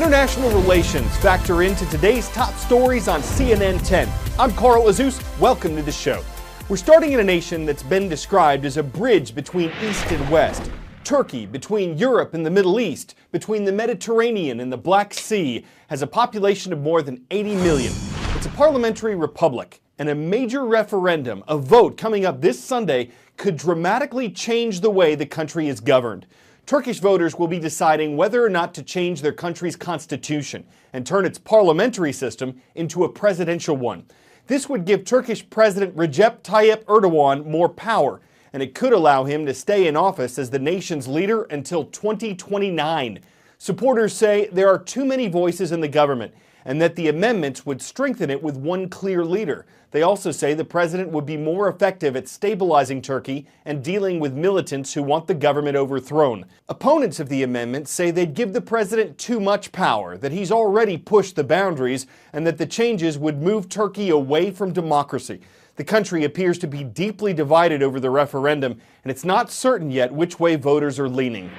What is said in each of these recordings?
International relations factor into today's top stories on CNN 10. I'm Carl Azus. Welcome to the show. We're starting in a nation that's been described as a bridge between East and West. Turkey, between Europe and the Middle East, between the Mediterranean and the Black Sea, has a population of more than 80 million. It's a parliamentary republic, and a major referendum, a vote coming up this Sunday, could dramatically change the way the country is governed. Turkish voters will be deciding whether or not to change their country's constitution and turn its parliamentary system into a presidential one. This would give Turkish President Recep Tayyip Erdogan more power, and it could allow him to stay in office as the nation's leader until 2029. Supporters say there are too many voices in the government and that the amendments would strengthen it with one clear leader. They also say the president would be more effective at stabilizing Turkey and dealing with militants who want the government overthrown. Opponents of the amendment say they'd give the president too much power, that he's already pushed the boundaries, and that the changes would move Turkey away from democracy. The country appears to be deeply divided over the referendum, and it's not certain yet which way voters are leaning.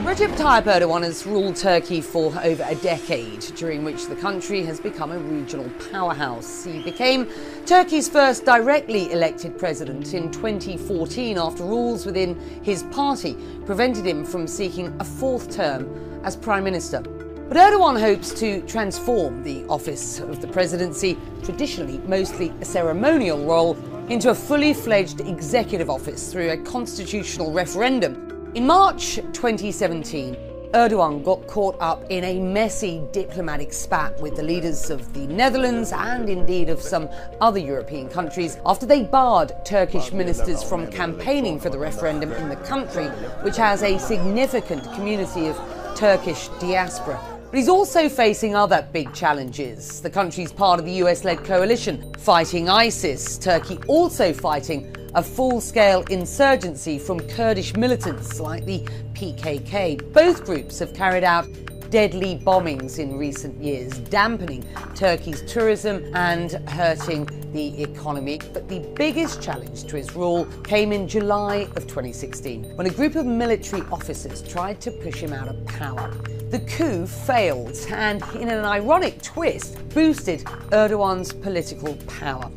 Recep Tayyip Erdogan has ruled Turkey for over a decade, during which the country has become a regional powerhouse. He became Turkey's first directly elected president in 2014 after rules within his party prevented him from seeking a fourth term as prime minister. But Erdogan hopes to transform the office of the presidency, traditionally mostly a ceremonial role, into a fully fledged executive office through a constitutional referendum. In March 2017, Erdogan got caught up in a messy diplomatic spat with the leaders of the Netherlands and indeed of some other European countries after they barred Turkish ministers from campaigning for the referendum in the country, which has a significant community of Turkish diaspora. But he's also facing other big challenges. The country's part of the US-led coalition fighting ISIS. Turkey also fighting a full-scale insurgency from Kurdish militants like the PKK. Both groups have carried out deadly bombings in recent years, dampening Turkey's tourism and hurting the economy. But the biggest challenge to his rule came in July of 2016, when a group of military officers tried to push him out of power. The coup failed and, in an ironic twist, boosted Erdogan's political power.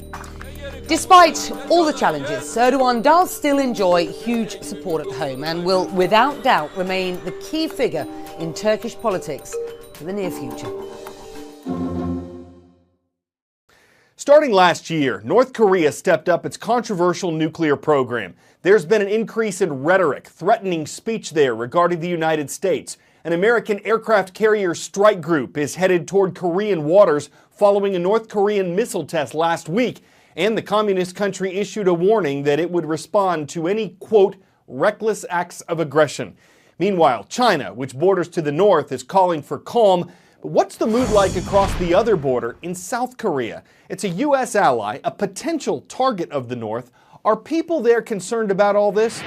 Despite all the challenges, Erdogan does still enjoy huge support at home and will, without doubt, remain the key figure in Turkish politics for the near future. Starting last year, North Korea stepped up its controversial nuclear program. There's been an increase in rhetoric, threatening speech there regarding the United States. An American aircraft carrier strike group is headed toward Korean waters following a North Korean missile test last week. And the communist country issued a warning that it would respond to any, quote, reckless acts of aggression. Meanwhile, China, which borders to the north, is calling for calm. But what's the mood like across the other border in South Korea? It's a U.S. ally, a potential target of the North. Are people there concerned about all this?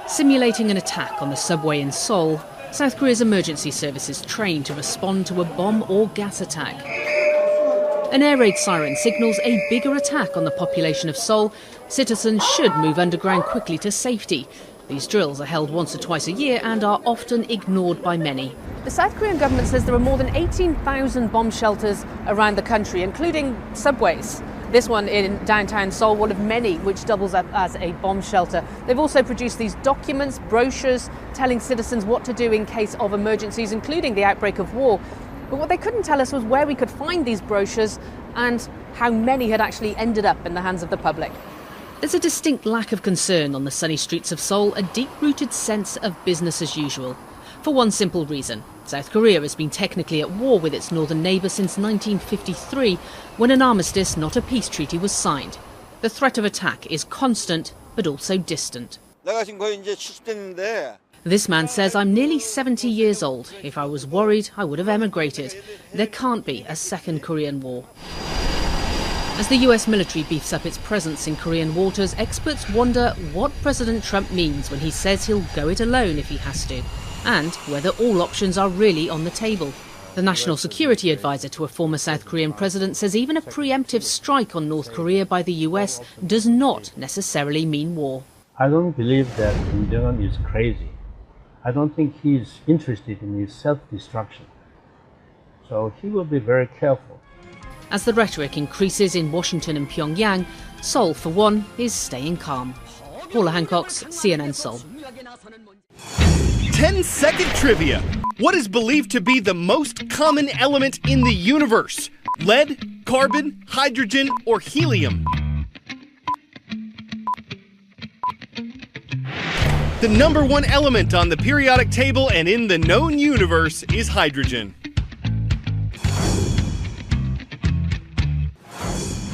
Simulating an attack on the subway in Seoul, South Korea's emergency services trained to respond to a bomb or gas attack. An air raid siren signals a bigger attack on the population of Seoul. Citizens should move underground quickly to safety. These drills are held once or twice a year and are often ignored by many. The South Korean government says there are more than 18,000 bomb shelters around the country, including subways. This one in downtown Seoul, one of many which doubles up as a bomb shelter. They've also produced these documents, brochures, telling citizens what to do in case of emergencies, including the outbreak of war. But what they couldn't tell us was where we could find these brochures and how many had actually ended up in the hands of the public. There's a distinct lack of concern on the sunny streets of Seoul, a deep-rooted sense of business as usual. For one simple reason. South Korea has been technically at war with its northern neighbour since 1953, when an armistice, not a peace treaty, was signed. The threat of attack is constant, but also distant. This man says, I'm nearly 70 years old. If I was worried, I would have emigrated. There can't be a second Korean war. As the US military beefs up its presence in Korean waters, experts wonder what President Trump means when he says he'll go it alone if he has to, and whether all options are really on the table. The national security advisor to a former South Korean president says even a preemptive strike on North Korea by the US does not necessarily mean war. I don't believe that Kim Jong-un is crazy. I don't think he's interested in his self-destruction. So he will be very careful. As the rhetoric increases in Washington and Pyongyang, Seoul, for one, is staying calm. Paula Hancock's CNN Seoul. 10-second trivia. What is believed to be the most common element in the universe? Lead, carbon, hydrogen, or helium? The number one element on the periodic table and in the known universe is hydrogen.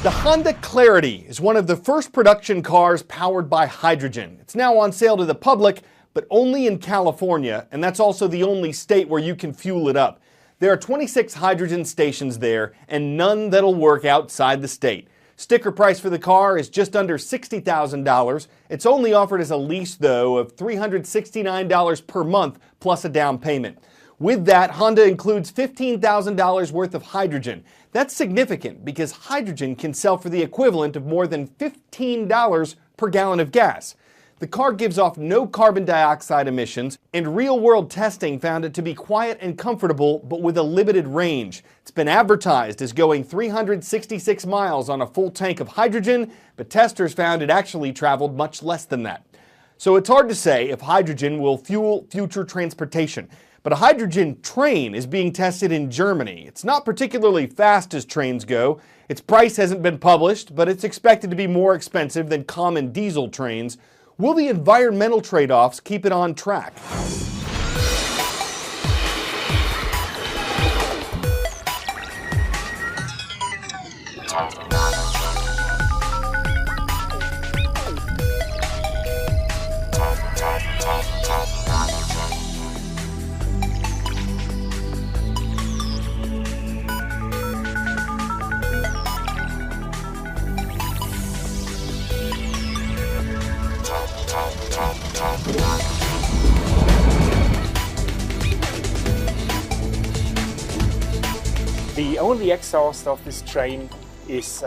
The Honda Clarity is one of the first production cars powered by hydrogen. It's now on sale to the public, but only in California, and that's also the only state where you can fuel it up. There are 26 hydrogen stations there, and none that'll work outside the state. Sticker price for the car is just under $60,000. It's only offered as a lease, though, of $369 per month plus a down payment. With that, Honda includes $15,000 worth of hydrogen. That's significant because hydrogen can sell for the equivalent of more than $15 per gallon of gas. The car gives off no carbon dioxide emissions, and real-world testing found it to be quiet and comfortable, but with a limited range. It's been advertised as going 366 miles on a full tank of hydrogen, but testers found it actually traveled much less than that. So it's hard to say if hydrogen will fuel future transportation. But a hydrogen train is being tested in Germany. It's not particularly fast as trains go. Its price hasn't been published, but it's expected to be more expensive than common diesel trains. Will the environmental trade-offs keep it on track? The only exhaust of this train is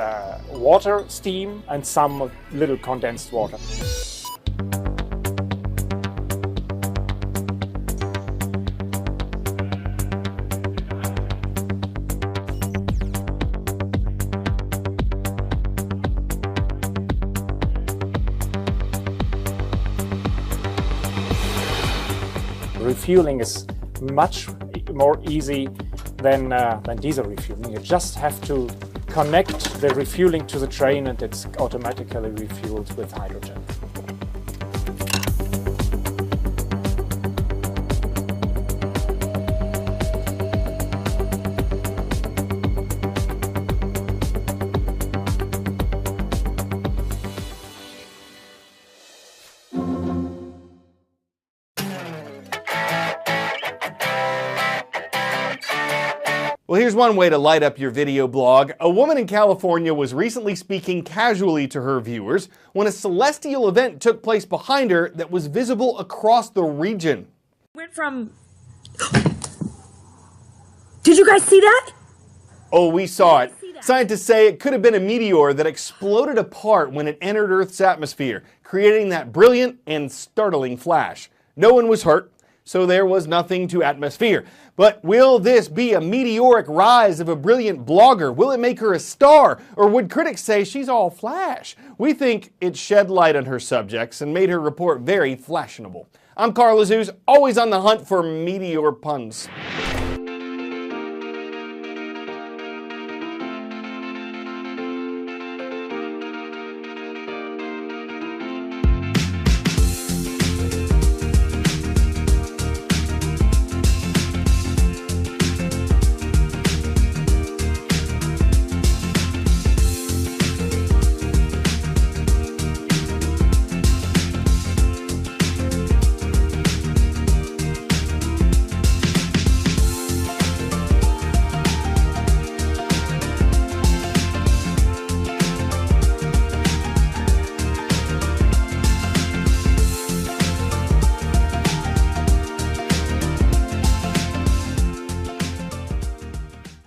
water, steam, and some little condensed water. Refueling is much more easy than diesel refueling. You just have to connect the refueling to the train and it's automatically refueled with hydrogen. Well, here's one way to light up your video blog. A woman in California was recently speaking casually to her viewers when a celestial event took place behind her that was visible across the region. Went from... Did you guys see that? Oh, we saw it. Scientists say it could have been a meteor that exploded apart when it entered Earth's atmosphere, creating that brilliant and startling flash. No one was hurt, so there was nothing to atmosphere. But will this be a meteoric rise of a brilliant blogger? Will it make her a star? Or would critics say she's all flash? We think it shed light on her subjects and made her report very flashionable. I'm Carl Azuz, always on the hunt for meteor puns.